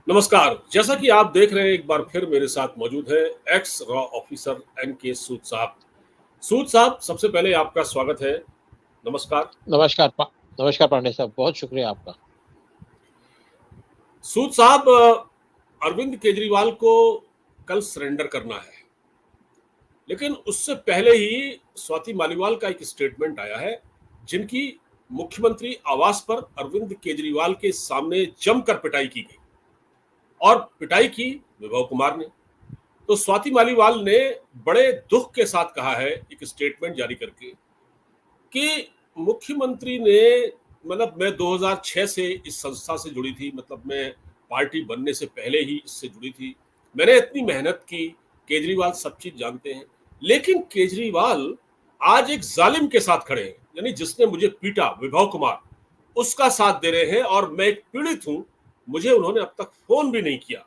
नमस्कार। जैसा कि आप देख रहे हैं, एक बार फिर मेरे साथ मौजूद है एक्स रॉ ऑफिसर एनके सूद साहब। सूद साहब, सबसे पहले आपका स्वागत है। नमस्कार। नमस्कार पा नमस्कार पांडे साहब, बहुत शुक्रिया आपका। सूद साहब, अरविंद केजरीवाल को कल सरेंडर करना है, लेकिन उससे पहले ही स्वाति मालीवाल का एक स्टेटमेंट आया है, जिनकी मुख्यमंत्री आवास पर अरविंद केजरीवाल के सामने जमकर पिटाई की गई और पिटाई की विभव कुमार ने। तो स्वाति मालीवाल ने बड़े दुख के साथ कहा है, एक स्टेटमेंट जारी करके, कि मुख्यमंत्री ने, मतलब मैं 2006 से इस संस्था से जुड़ी थी, मतलब मैं पार्टी बनने से पहले ही इससे जुड़ी थी। मैंने इतनी मेहनत की, केजरीवाल सब चीज जानते हैं, लेकिन केजरीवाल आज एक जालिम के साथ खड़े हैं, यानी जिसने मुझे पीटा, विभव कुमार, उसका साथ दे रहे हैं और मैं एक पीड़ित हूं। मुझे उन्होंने अब तक फोन भी नहीं किया।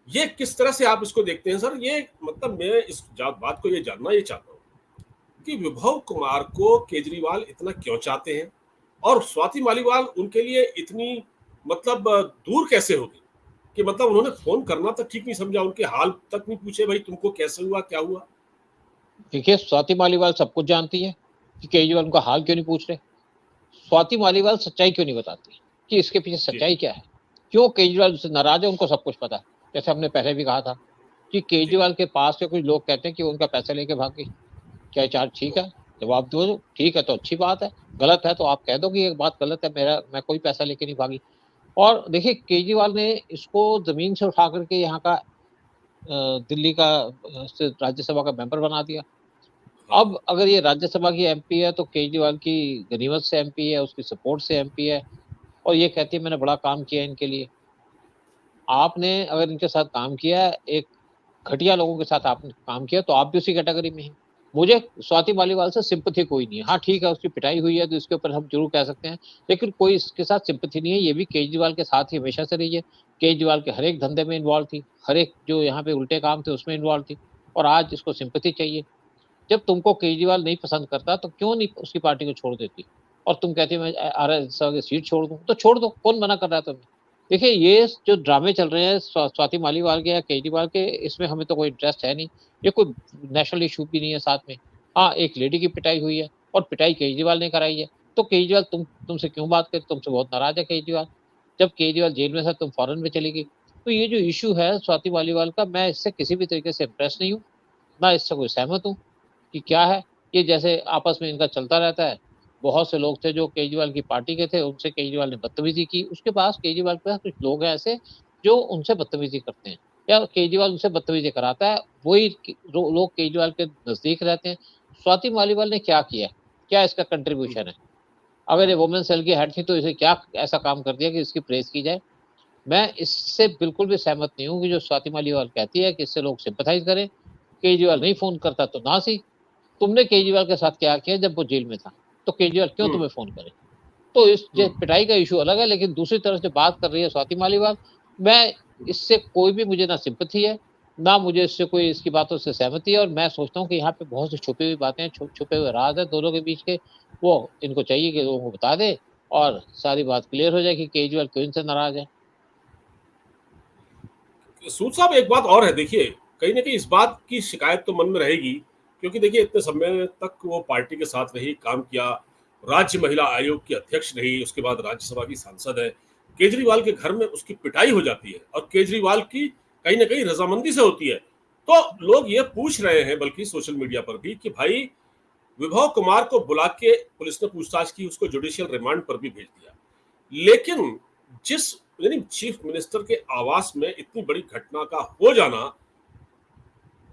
ये किस तरह से आप इसको देखते हैं सर? ये मतलब मैं इस बात को ये जानना ये चाहता हूँ कि विभव कुमार को केजरीवाल इतना क्यों चाहते हैं और स्वाति मालीवाल उनके लिए इतनी, मतलब दूर कैसे होगी कि मतलब उन्होंने फोन करना तक ठीक नहीं समझा, उनके हाल तक नहीं पूछे, भाई तुमको कैसे हुआ, क्या हुआ? देखिए, स्वाति मालीवाल सब कुछ जानती है कि केजरीवाल उनका हाल क्यों नहीं पूछ रहे। स्वाति मालीवाल सच्चाई क्यों नहीं बताती कि इसके पीछे जी। सच्चाई क्या है, क्यों केजरीवाल उससे नाराज है, उनको सब कुछ पता है। जैसे हमने पहले भी कहा था कि जी। केजरीवाल के पास से कुछ लोग कहते हैं कि उनका पैसा लेके भाग गई। क्या ये चार्ज ठीक है? जवाब दो। ठीक है तो अच्छी बात है, गलत है तो आप कह दो कि ये बात गलत है, मैं कोई पैसा लेके नहीं भागी। और देखिए, केजरीवाल ने इसको जमीन से उठा करके यहाँ का दिल्ली का से राज्यसभा का मेंबर बना दिया। हाँ। अब अगर ये राज्यसभा की एमपी है तो केजरीवाल की गनीमत से एमपी है, उसकी सपोर्ट से एमपी है, और ये कहती है मैंने बड़ा काम किया इनके लिए। आपने अगर इनके साथ काम किया है, एक घटिया लोगों के साथ आपने काम किया, तो आप भी उसी कैटेगरी में हैं। मुझे स्वाति मालीवाल से सिंपैथी कोई नहीं है। हाँ, ठीक है, उसकी पिटाई हुई है तो इसके ऊपर हम ज़रूर कह सकते हैं, लेकिन कोई इसके साथ सिंपैथी नहीं है। ये भी केजरीवाल के साथ ही हमेशा से रही है। केजरीवाल के हर एक धंधे में इन्वॉल्व थी, हर एक जो यहाँ पे उल्टे काम थे उसमें इन्वॉल्व थी, और आज इसको सिंपैथी चाहिए। जब तुमको केजरीवाल नहीं पसंद करता तो क्यों नहीं उसकी पार्टी को छोड़ देती? और तुम कहती मैं आरएसएस की सीट छोड़ दूँ, तो छोड़ दो, कौन मना कर रहा है तुम्हें? देखिए, ये जो ड्रामे चल रहे हैं स्वाति मालीवाल के या केजरीवाल के, इसमें हमें तो कोई इंटरेस्ट है नहीं। ये कोई नेशनल इश्यू भी नहीं है साथ में। हाँ, एक लेडी की पिटाई हुई है और पिटाई केजरीवाल ने कराई है, तो केजरीवाल तुमसे क्यों बात करे? तुमसे बहुत नाराज़ है केजरीवाल। जब केजरीवाल जेल में था तुम फॉरेन में चली गई। तो ये जो इश्यू है स्वाति मालीवाल का, मैं इससे किसी भी तरीके से इम्प्रेस नहीं हूँ, ना इससे कोई सहमत हूँ। कि क्या है, ये जैसे आपस में इनका चलता रहता है। बहुत से लोग थे जो केजरीवाल की पार्टी के थे, उनसे केजरीवाल ने बदतमीज़ी की। उसके पास केजरीवाल के पास कुछ लोग हैं ऐसे जो उनसे बदतमीज़ी करते हैं, या केजरीवाल उनसे बदतमीज़ी कराता है, वही लोग केजरीवाल के नज़दीक रहते हैं। स्वाति मालीवाल ने क्या किया? क्या इसका कंट्रीब्यूशन है? अगर ये वुमेन सेल की हेड थी तो इसे क्या ऐसा काम कर दिया कि इसकी प्रेज़ की जाए? मैं इससे बिल्कुल भी सहमत नहीं हूँ कि जो स्वाति मालीवाल कहती है कि इससे लोग सिम्पैथाइज़ करें। केजरीवाल नहीं फ़ोन करता तो ना सही। तुमने केजरीवाल के साथ क्या किया जब वो जेल में था? तो केजरीवाल क्यों हम्म। तुम्हें फ़ोन करे? तो इस जे हम्म। पिटाई का इश्यू अलग है, लेकिन दूसरी तरफ से बात कर रही है स्वाति मालीवाल, मैं इससे कोई भी, मुझे ना सिम्पैथी है, ना मुझे इससे कोई इसकी बातों से सहमति है, और मैं सोचता हूँ कि यहाँ पे बहुत सी छुपी हुई बातें हैं, छुपे हुए राज़ हैं दोनों के बीच के, वो इनको चाहिए कि लोगों को बता दें और सारी बात क्लियर हो जाए कि केजरीवाल क्यों इनसे नाराज़ है। सूद साहब, एक बात और है, देखिए, कहीं ना कहीं इस बात की शिकायत तो मन में रहेगी, क्योंकि देखिए इतने समय तक वो पार्टी के साथ रही, काम किया, राज्य महिला आयोग की अध्यक्ष रही, उसके बाद राज्यसभा की सांसद है। केजरीवाल के घर में उसकी पिटाई हो जाती है और केजरीवाल की कहीं ना कहीं रजामंदी से होती है। तो लोग ये पूछ रहे हैं, बल्कि सोशल मीडिया पर भी, कि भाई विभव कुमार को बुला के पुलिस ने पूछताछ की, उसको जुडिशियल रिमांड पर भी भेज दिया, लेकिन जिस, यानी चीफ मिनिस्टर के आवास में इतनी बड़ी घटना का हो जाना,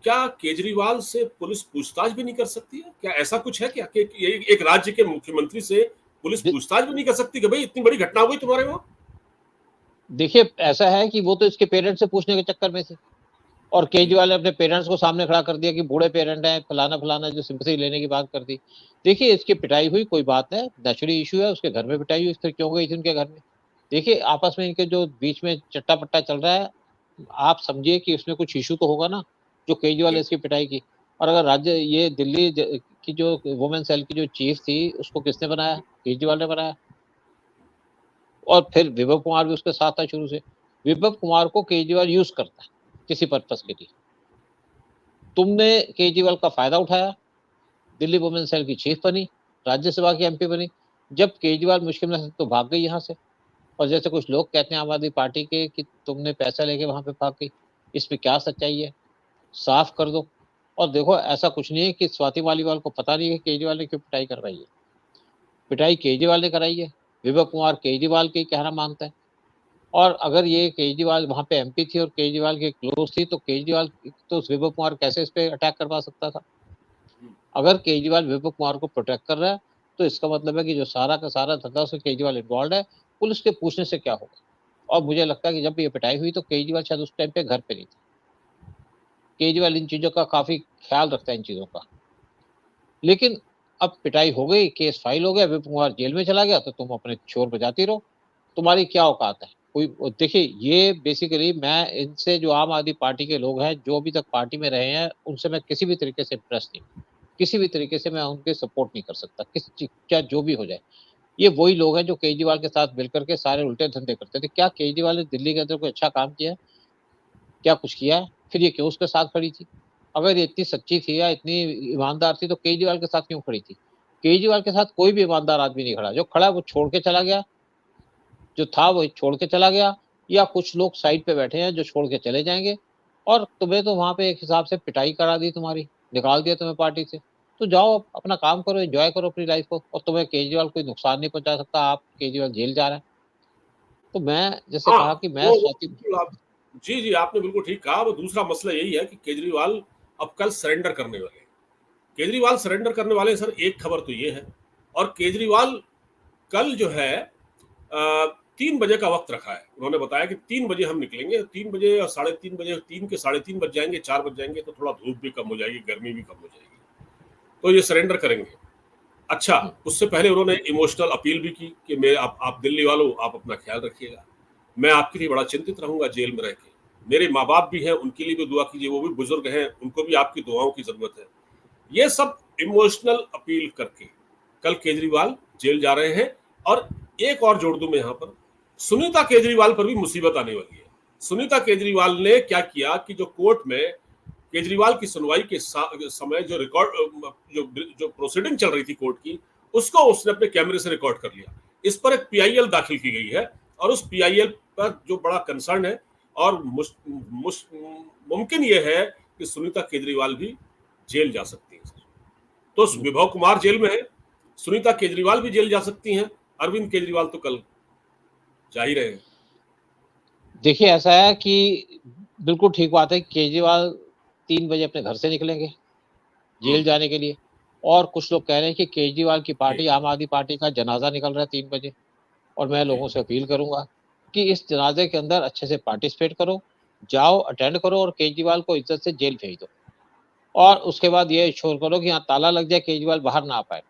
क्या केजरीवाल से पुलिस पूछताछ भी नहीं कर सकती है? क्या ऐसा कुछ है क्या कि एक राज्य के मुख्यमंत्री से पुलिस दे पूछताछ भी नहीं कर सकती कि भाई इतनी बड़ी घटना हुई तुम्हारे वहां? देखिए, ऐसा है कि वो तो इसके पेरेंट्स से पूछने के चक्कर में थी। और जी। केजरीवाल ने अपने पेरेंट्स को सामने खड़ा कर दिया कि बूढ़े पेरेंट हैं, फलाना-फलाना, जो सिम्पैथी लेने की बात कर दी। देखिए, इसकी पिटाई हुई, कोई बात है, नेचुरली इश्यू है, उसके घर में पिटाई हुई, फिर क्यों गई थी उनके घर में? देखिए, आपस में इनके जो बीच में चट्टा-पट्टा चल रहा है, आप समझिए कि उसमें कुछ इश्यू तो होगा ना, जो केजरीवाल ने इसकी बिल्कुल। पिटाई की। और अगर राज्य ये दिल्ली की जो वुमेन सेल की जो चीफ थी, उसको किसने बनाया? केजरीवाल ने बनाया। और फिर विभव कुमार भी उसके साथ था शुरू से। विभव कुमार को केजरीवाल यूज करता है किसी पर्पस के लिए। तुमने केजरीवाल का फायदा उठाया, दिल्ली वुमेन सेल की चीफ बनी, राज्यसभा की एमपी बनी। जब केजरीवाल मुश्किल में तो भाग गई यहाँ से। और जैसे कुछ लोग कहते हैं आम आदमी पार्टी के कि तुमने पैसा लेके वहां पे भाग गई, इसमें क्या सच्चाई है? साफ कर दो। और देखो, ऐसा कुछ नहीं है कि स्वाति मालीवाल को पता नहीं है कि केजरीवाल ने क्यों पिटाई करवाई है। पिटाई केजरीवाल ने कराई है। विभव कुमार केजरीवाल के कहना मानता है। और अगर ये केजरीवाल वहां पे एमपी थी और केजरीवाल के क्लोज थी, तो केजरीवाल तो उस विभव कुमार कैसे इस पे अटैक करवा सकता था? अगर केजरीवाल विभव कुमार को प्रोटेक्ट कर रहा है, तो इसका मतलब है कि जो सारा का सारा धंधा उसमें केजरीवाल इन्वॉल्व है। पुलिस के पूछने से क्या होगा? और मुझे लगता है कि जब ये पिटाई हुई तो केजरीवाल शायद उस टाइम पे घर पे नहीं था। केजरीवाल इन चीजों का काफी ख्याल रखता है, इन चीजों का। लेकिन अब पिटाई हो गई, केस फाइल हो गया, विभव कुमार जेल में चला गया, तो तुम अपने शोर बजाती रहो। तुम्हारी क्या औकात है? कोई देखिए, ये बेसिकली मैं इनसे, जो आम आदमी पार्टी के लोग हैं जो अभी तक पार्टी में रहे हैं, उनसे मैं किसी भी तरीके से इंप्रेस नहीं, किसी भी तरीके से मैं उनके सपोर्ट नहीं कर सकता, चाहे जो भी हो जाए। ये वही लोग हैं जो केजरीवाल के साथ मिलकर के सारे उल्टे धंधे करते थे। क्या केजरीवाल ने दिल्ली के अंदर कोई अच्छा काम किया है? क्या कुछ किया है? फिर ये क्यों उसके साथ खड़ी थी? अगर ये इतनी सच्ची थी या इतनी ईमानदार थी, तो केजरीवाल के साथ क्यों खड़ी थी? केजरीवाल के साथ कोई भी ईमानदार आदमी नहीं खड़ा। जो खड़ा वो छोड़ के चला गया, जो था वो छोड़ के चला गया, या कुछ लोग साइड पे बैठे हैं जो छोड़ के चले जाएंगे। और तुम्हें तो वहां पे एक हिसाब से पिटाई करा दी, तुम्हारी निकाल दिया तुम्हें पार्टी से। तो जाओ अपना काम करो, एंजॉय करो अपनी लाइफ को, और तुम्हें केजरीवाल कोई नुकसान नहीं पहुंचा सकता। आप केजरीवाल जेल जा रहे हैं। तो मैं जैसे हाँ, कहा कि मैं वो स्वाति। बिल्कुल आप जी, जी, आपने बिल्कुल ठीक कहा। वो दूसरा मसला यही है कि केजरीवाल अब कल सरेंडर करने वाले हैं। केजरीवाल सरेंडर करने वाले हैं सर, एक खबर तो ये है। और केजरीवाल कल जो है 3 बजे का वक्त रखा है। उन्होंने बताया कि 3 बजे हम निकलेंगे, 3 बजे और साढ़े 3 बजे, 3 के साढ़े 3 बज जाएंगे, 4 बज जाएंगे, तो थोड़ा धूप भी कम हो जाएगी, गर्मी भी कम हो जाएगी, तो ये सरेंडर करेंगे। अच्छा, उससे पहले उन्होंने इमोशनल अपील भी की कि मैं आप दिल्ली वालों, आप अपना ख्याल रखिएगा, मैं आपके लिए बड़ा चिंतित रहूंगा जेल में रह के। मेरे माँ बाप भी हैं, उनके लिए भी दुआ कीजिए, वो भी बुजुर्ग हैं, उनको भी आपकी दुआओं की जरूरत है। ये सब इमोशनल अपील करके कल केजरीवाल जेल जा रहे हैं। और एक और जोड़ दूं मैं यहां पर, सुनीता केजरीवाल पर भी मुसीबत आने वाली है। सुनीता केजरीवाल ने क्या किया कि जो कोर्ट में केजरीवाल की सुनवाई के समय जो रिकॉर्ड, जो जो प्रोसीडिंग चल रही थी कोर्ट की, उसको उसने अपने कैमरे से रिकॉर्ड कर लिया। इस पर एक पीआईएल दाखिल की गई है, और उस पीआईएल पर जो बड़ा कंसर्न है, और मुमकिन यह है कि सुनीता केजरीवाल भी जेल जा सकती है। तो विभव कुमार जेल में है, सुनीता केजरीवाल भी जेल जा सकती हैं, अरविंद केजरीवाल तो कल जा ही रहे हैं। देखिए, ऐसा है कि बिल्कुल ठीक बात है, केजरीवाल 3 बजे अपने घर से निकलेंगे जेल जाने के लिए। और कुछ लोग कह रहे हैं कि केजरीवाल की जी, पार्टी, आम आदमी पार्टी का जनाजा निकल रहा है 3 बजे। और मैं जी, लोगों से अपील करूंगा कि इस जनाजे के अंदर अच्छे से पार्टिसिपेट करो, जाओ, अटेंड करो, और केजरीवाल को इज्जत से जेल भेज दो। और उसके बाद ये इंश्योर करो कि यहाँ ताला लग जाए, केजरीवाल बाहर ना आ पाए।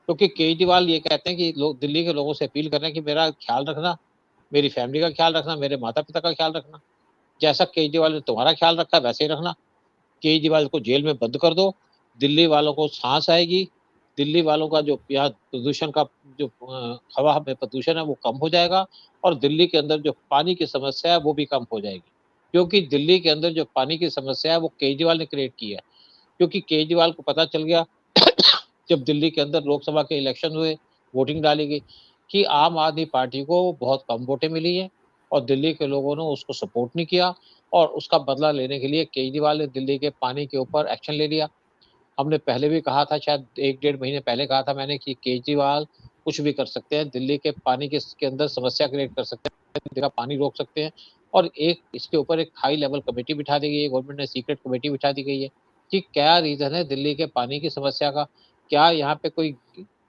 क्योंकि केजरीवाल ये कहते हैं कि लोग दिल्ली के लोगों से अपील कर रहे हैं कि मेरा ख्याल रखना, मेरी फैमिली का ख्याल रखना, मेरे माता पिता का ख्याल रखना। जैसा केजरीवाल ने तुम्हारा ख्याल रखा है वैसे ही रखना। केजरीवाल को जेल में बंद कर दो। दिल्ली वालों को सांस आएगी। दिल्ली वालों का जो यहाँ प्रदूषण का, जो हवा में प्रदूषण है वो कम हो जाएगा। और दिल्ली के अंदर जो पानी की समस्या है वो भी कम हो जाएगी। क्योंकि दिल्ली के अंदर जो पानी की समस्या है वो केजरीवाल ने क्रिएट की है। क्योंकि केजरीवाल को पता चल गया जब दिल्ली के अंदर लोकसभा के इलेक्शन हुए, वोटिंग डाली गई, कि आम आदमी पार्टी को बहुत कम वोटें मिली हैं, और दिल्ली के लोगों ने उसको सपोर्ट नहीं किया। और उसका बदला लेने के लिए केजरीवाल ने दिल्ली के पानी के ऊपर एक्शन ले लिया। हमने पहले भी कहा था, शायद 1 डेढ़ महीने पहले कहा था मैंने, कि केजरीवाल कुछ भी कर सकते हैं, दिल्ली के पानी के अंदर समस्या क्रिएट कर सकते हैं, दिल्ली का पानी रोक सकते हैं। और एक इसके ऊपर एक हाई लेवल कमेटी बिठा दी गई है, गवर्नमेंट ने सीक्रेट कमेटी बिठा दी गई है, कि क्या रीज़न है दिल्ली के पानी की समस्या का, क्या यहाँ पे कोई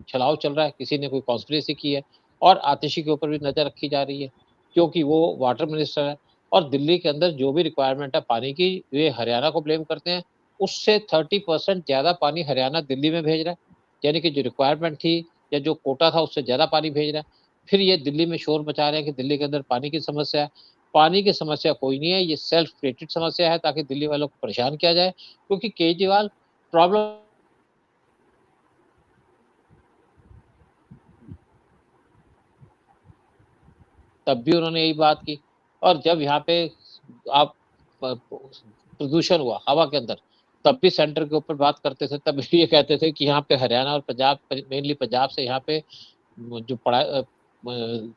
छलाव चल रहा है, किसी ने कोई कॉन्स्पिरेसी की है। और आतिशी के ऊपर भी नज़र रखी जा रही है, क्योंकि वो वाटर मिनिस्टर है। और दिल्ली के अंदर जो भी रिक्वायरमेंट है पानी की, वे हरियाणा को ब्लेम करते हैं। उससे 30% ज़्यादा पानी हरियाणा दिल्ली में भेज रहा है। यानी कि जो रिक्वायरमेंट थी या जो कोटा था उससे ज़्यादा पानी भेज रहा है। फिर ये दिल्ली में शोर मचा रहे हैं कि दिल्ली के अंदर पानी की समस्या है। पानी की समस्या कोई नहीं है, ये सेल्फ क्रिएटेड समस्या है, ताकि दिल्ली वालों को परेशान किया जाए। क्योंकि केजरीवाल प्रॉब्लम, तब भी उन्होंने यही बात की। और जब यहाँ पे आप प्रदूषण हुआ हवा के अंदर, तब भी सेंटर के ऊपर बात करते थे, तब भी ये कहते थे कि यहाँ पे हरियाणा और पंजाब, मेनली पंजाब से यहाँ पे जो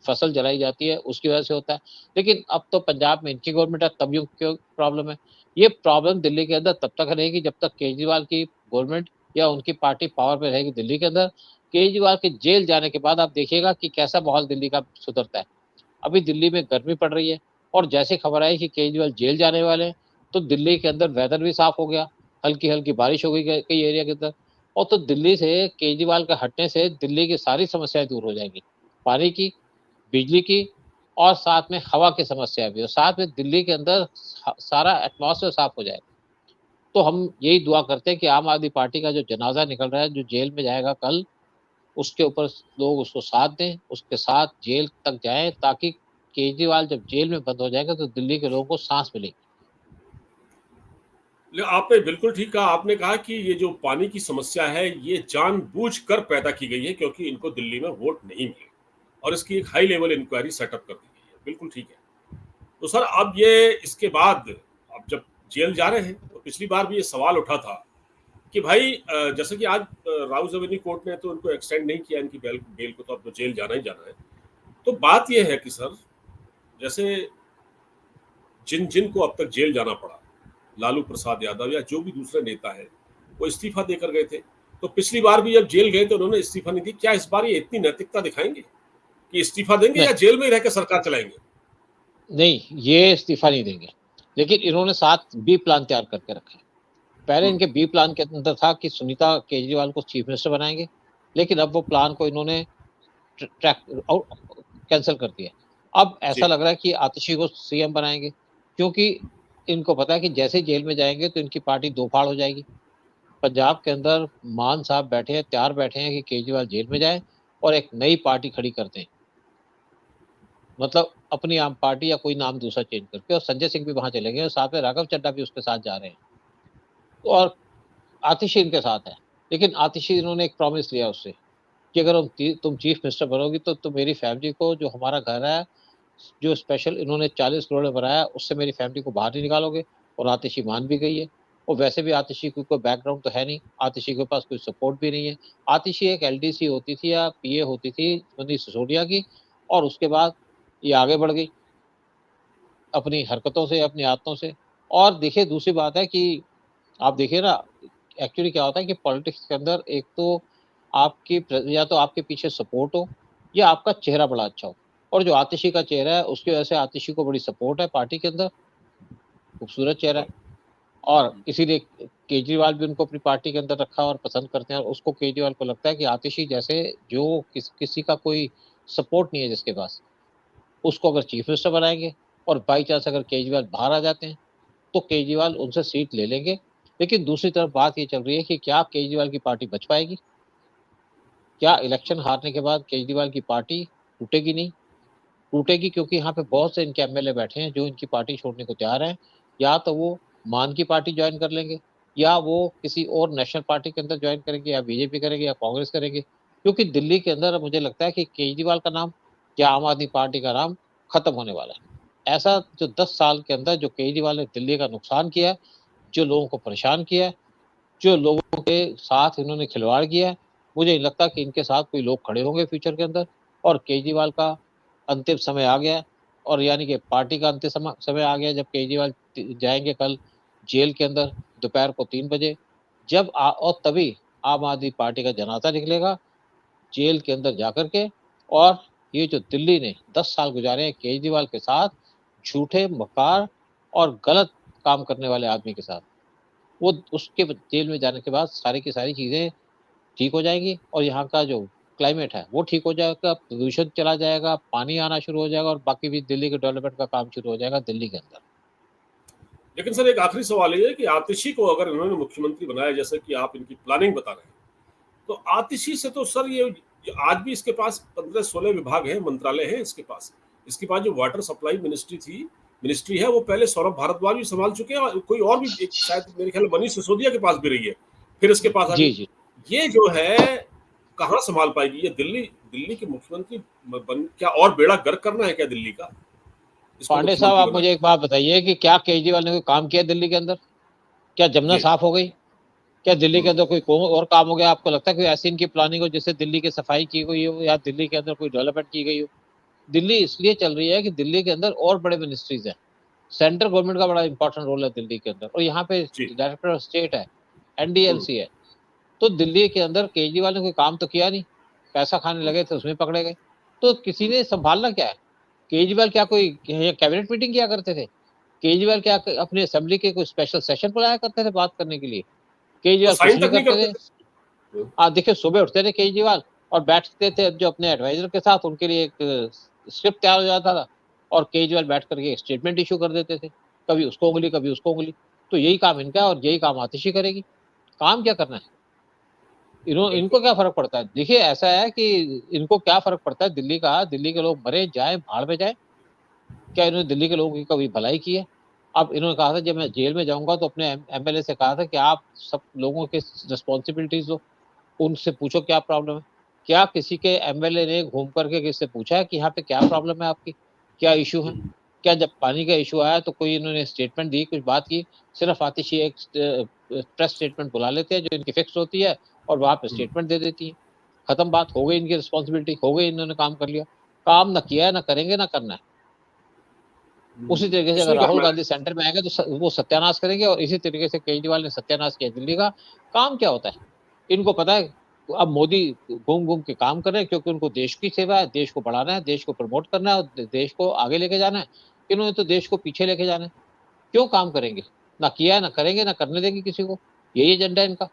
फसल जलाई जाती है उसकी वजह से होता है। लेकिन अब तो पंजाब में इनकी गवर्नमेंट है, तब भी क्यों प्रॉब्लम है। ये प्रॉब्लम दिल्ली के अंदर तब तक रहेगी जब तक केजरीवाल की गवर्नमेंट या उनकी पार्टी पावर में रहेगी दिल्ली के अंदर। केजरीवाल के जेल जाने के बाद आप देखिएगा कि कैसा माहौल दिल्ली का सुधरता है। अभी दिल्ली में गर्मी पड़ रही है, और जैसे खबर आई कि केजरीवाल जेल जाने वाले हैं, तो दिल्ली के अंदर वेदर भी साफ हो गया, हल्की हल्की बारिश हो गई कई एरिया के अंदर। और तो दिल्ली से केजरीवाल के हटने से दिल्ली की सारी समस्याएं दूर हो जाएंगी, पानी की, बिजली की, और साथ में हवा की समस्या भी, और साथ में दिल्ली के अंदर सारा एटमॉस्फेयर साफ हो जाएगा। तो हम यही दुआ करते हैं कि आम आदमी पार्टी का जो जनाजा निकल रहा है, जो जेल में जाएगा कल, उसके ऊपर लोग उसको साथ दें, उसके साथ जेल तक जाएं, ताकि केजरीवाल जब जेल में बंद हो जाएगा तो दिल्ली के लोगों को सांस मिलेगी। आपने बिल्कुल ठीक कहा। आपने कहा कि ये जो पानी की समस्या है ये जानबूझकर पैदा की गई है क्योंकि इनको दिल्ली में वोट नहीं मिले, और इसकी एक हाई लेवल इंक्वायरी सेटअप कर दी गई है। बिल्कुल ठीक है। तो सर अब ये इसके बाद अब जब जेल जा रहे हैं, तो पिछली बार भी ये सवाल उठा था कि भाई जैसे कि आज राउज एवेन्यू कोर्ट ने तो उनको एक्सटेंड नहीं किया इनकी बेल को, तो अब तो जेल जाना ही जाना है। तो बात यह है कि सर जैसे जिन जिन को अब तक जेल जाना पड़ा, लालू प्रसाद यादव या जो भी दूसरे नेता है, वो इस्तीफा देकर गए थे। तो पिछली बार भी जब जेल गए तो उन्होंने इस्तीफा नहीं दी। क्या इस बार ये इतनी नैतिकता दिखाएंगे कि इस्तीफा देंगे नहीं, या जेल में ही रहकर सरकार चलाएंगे? नहीं, ये इस्तीफा नहीं देंगे, लेकिन इन्होंने साथ बी प्लान तैयार करके रखा है। पहले इनके बी प्लान के अंदर था कि सुनीता केजरीवाल को चीफ मिनिस्टर बनाएंगे, लेकिन अब वो प्लान को इन्होंने ट्रैक कैंसिल कर दिया। अब ऐसा जी। लग रहा है कि आतिशी को सीएम बनाएंगे, क्योंकि इनको पता है कि जैसे जेल में जाएंगे तो इनकी पार्टी दो फाड़ हो जाएगी। पंजाब के अंदर मान साहब बैठे हैं, तैयार बैठे हैं कि केजरीवाल जेल में जाए और एक नई पार्टी खड़ी कर दें, मतलब अपनी आम पार्टी या कोई नाम दूसरा चेंज करके। और संजय सिंह भी वहां चले गए और साथ में राघव चड्ढा भी उसके साथ जा रहे हैं, और आतिशी इनके साथ है। लेकिन आतिशी इन्होंने एक प्रॉमिस लिया उससे कि अगर तुम चीफ मिनिस्टर बनोगी तो तुम मेरी फैमिली को, जो हमारा घर है, जो स्पेशल इन्होंने 40 करोड़ में बनाया, उससे मेरी फैमिली को बाहर नहीं निकालोगे। और आतिशी मान भी गई है। और वैसे भी आतिशी को कोई बैकग्राउंड तो है नहीं, आतिशी के पास कोई सपोर्ट भी नहीं है। आतिशी एक एलडीसी होती थी या पीए होती थी मनीष सिसोदिया की, और उसके बाद ये आगे बढ़ गई अपनी हरकतों से, अपनी आदतों से। और देखिए दूसरी बात है कि आप देखिए ना, एक्चुअली क्या होता है कि पॉलिटिक्स के अंदर एक तो आपकी या तो आपके पीछे सपोर्ट हो, या आपका चेहरा बड़ा अच्छा हो। और जो आतिशी का चेहरा है, उसकी वजह से आतिशी को बड़ी सपोर्ट है पार्टी के अंदर, खूबसूरत चेहरा है। और इसीलिए केजरीवाल भी उनको अपनी पार्टी के अंदर रखा और पसंद करते हैं। और उसको, केजरीवाल को लगता है कि आतिशी जैसे जो किसी का कोई सपोर्ट नहीं है जिसके पास, उसको अगर चीफ मिनिस्टर बनाएंगे, और बाई चांस अगर केजरीवाल बाहर आ जाते हैं, तो केजरीवाल उनसे सीट ले लेंगे। लेकिन दूसरी तरफ बात ये चल रही है कि क्या केजरीवाल की पार्टी बच पाएगी? क्या इलेक्शन हारने के बाद केजरीवाल की पार्टी टूटेगी? नहीं टूटेगी, क्योंकि यहाँ पे बहुत से इनके एमएलए बैठे हैं जो इनकी पार्टी छोड़ने को तैयार हैं। या तो वो मान की पार्टी ज्वाइन कर लेंगे, या वो किसी और नेशनल पार्टी के अंदर ज्वाइन करेंगे, या बीजेपी करेंगे, या कांग्रेस करेंगे। क्योंकि दिल्ली के अंदर मुझे लगता है कि केजरीवाल का नाम या आम आदमी पार्टी का नाम खत्म होने वाला है। ऐसा जो 10 साल के अंदर जो केजरीवाल ने दिल्ली का नुकसान किया है, जो लोगों को परेशान किया है, जो लोगों के साथ इन्होंने खिलवाड़ किया है, मुझे नहीं लगता कि इनके साथ कोई लोग खड़े होंगे फ्यूचर के अंदर। और केजरीवाल का अंतिम समय आ गया है, और यानी कि पार्टी का अंतिम समय आ गया, जब केजरीवाल जाएंगे कल जेल के अंदर दोपहर को 3 बजे, और तभी आम आदमी पार्टी का जनाजा निकलेगा जेल के अंदर जाकर के। और ये जो दिल्ली ने 10 साल गुजारे हैं केजरीवाल के साथ, झूठे, मकार और गलत काम करने वाले आदमी के साथ, वो उसके जेल में जाने के बाद सारी की सारी चीजें ठीक हो जाएंगी। और यहाँ का जो क्लाइमेट है वो ठीक हो जाएगा, प्रदूषण चला जाएगा, पानी आना शुरू हो जाएगा, और बाकी भी दिल्ली के डेवलपमेंट का काम शुरू हो जाएगा दिल्ली के अंदर। लेकिन सर एक आखिरी सवाल ये है कि आतिशी को अगर इन्होंने मुख्यमंत्री बनाया, जैसे कि आप इनकी प्लानिंग बता रहे हैं, तो आतिशी से तो सर ये आज भी इसके पास 15-16 विभाग हैं, मंत्रालय हैं इसके पास। इसके पास जो वाटर सप्लाई मिनिस्ट्री है वो पहले सौरभ भारद्वाज भी संभाल चुके हैं, और कोई और भी एक शायद मेरे ख्याल मनीष सिसोदिया के पास भी रही है, फिर इसके पास आ गई। जी जी। ये जो है कहाँ संभाल पाएगी ये दिल्ली? दिल्ली के मुख्यमंत्री क्या और बेड़ा गर्क करना है क्या दिल्ली का? इस पर पांडे साहब, मुख्यमंत्री आप बना मुझे एक बात बताइए कि क्या केजरीवाल ने कोई काम किया दिल्ली के अंदर? क्या जमुना जी। साफ हो गई? क्या दिल्ली के हम्म, अंदर कोई और काम हो गया? आपको लगता है कोई ऐसी इनकी प्लानिंग हो जिससे दिल्ली की सफाई की गई हो या दिल्ली के अंदर कोई डेवलपमेंट की गई हो? दिल्ली इसलिए चल रही है कि दिल्ली के अंदर और बड़े मिनिस्ट्रीज हैं, सेंट्रल गवर्नमेंट का बड़ा इंपॉर्टेंट रोल है दिल्ली के अंदर, और यहाँ पे जी। डायरेक्टर ऑफ स्टेट है, हम्म, एनडीएलसी है। तो दिल्ली के अंदर केजरीवाल ने कोई काम तो किया नहीं, पैसा खाने हम्म, लगे थे उसमें पकड़े गए। तो किसी ने संभालना क्या है? केजरीवाल क्या कोई कैबिनेट मीटिंग किया करते थे? केजरीवाल क्या अपने असेंबली के कोई स्पेशल सेशन बुलाया करते थे बात करने के लिए? वो केजरीवाल कुछ साइन नहीं तक नहीं करते करते थे। थे। हम्म, देखिए, सुबह उठते थे केजरीवाल और बैठते थे जो अपने एडवाइजर के साथ, उनके लिए एक स्क्रिप्ट तैयार हो जाता था और केजरीवाल बैठ करके एक स्टेटमेंट इशू कर देते थे, कभी उसको उंगली कभी उसको उंगली। तो यही काम इनका है और यही काम आतिशी करेगी। काम क्या करना है? इनको बिल्कुल। क्या फर्क पड़ता है? देखिए, ऐसा है कि इनको क्या फर्क पड़ता है दिल्ली का? दिल्ली के लोग मरे जाए भाड़ में जाए, क्या इन्होंने दिल्ली के लोगों की कभी भलाई की है? अब इन्होंने कहा था जब मैं जेल में जाऊंगा तो अपने एमएलए से कहा था कि आप सब लोगों की रिस्पॉन्सिबिलिटीज लो, उनसे पूछो क्या प्रॉब्लम है। क्या किसी के एमएलए ने घूम करके किससे पूछा है कि यहाँ पे क्या प्रॉब्लम है आपकी, क्या इशू है? हम्म, क्या जब पानी का इशू आया तो कोई इन्होंने स्टेटमेंट दी, कुछ बात की? सिर्फ आतिशी एक प्रेस स्टेटमेंट बुला लेते हैं जो इनकी फिक्स होती है और वहां पे हम्म, स्टेटमेंट दे देती है। खत्म बात, हो गई, इनकी रिस्पॉन्सिबिलिटी हो गई, इन्होंने काम कर लिया। काम ना किया है, ना करेंगे, ना करना है। उसी तरीके से कुछ अगर नहीं राहुल करना है। गांधी सेंटर में आएंगे तो वो सत्यानाश करेंगे, और इसी तरीके से केजरीवाल ने सत्यानाश किया दिल्ली का। काम क्या होता है? इनको पता है अब मोदी घूम घूम के काम कर रहे हैं, क्योंकि उनको देश की सेवा है, देश को बढ़ाना है, देश को प्रमोट करना है और देश को आगे लेके जाना है। इन्होंने तो देश को पीछे लेके जाना है। क्यों काम करेंगे? ना किया है, ना करेंगे, ना करने देंगे किसी को। यही एजेंडा है इनका।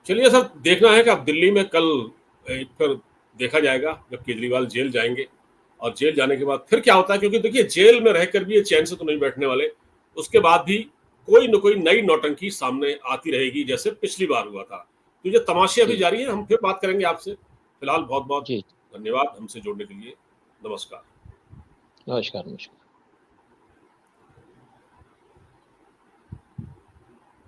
चलिए सर, देखना है कि अब दिल्ली में कल एक फिर देखा जाएगा जब केजरीवाल जेल जाएंगे, और जेल जाने के बाद फिर क्या होता है, क्योंकि देखिए जेल में रहकर भी ये चैन से तो नहीं बैठने वाले। उसके बाद भी कोई न कोई नई नौटंकी सामने आती रहेगी, जैसे पिछली बार हुआ था। तो ये तमाशे अभी जी जारी है, हम फिर बात करेंगे आपसे। फिलहाल बहुत बहुत जी। धन्यवाद हमसे जुड़ने के लिए। नमस्कार। नमस्कार, नमस्कार।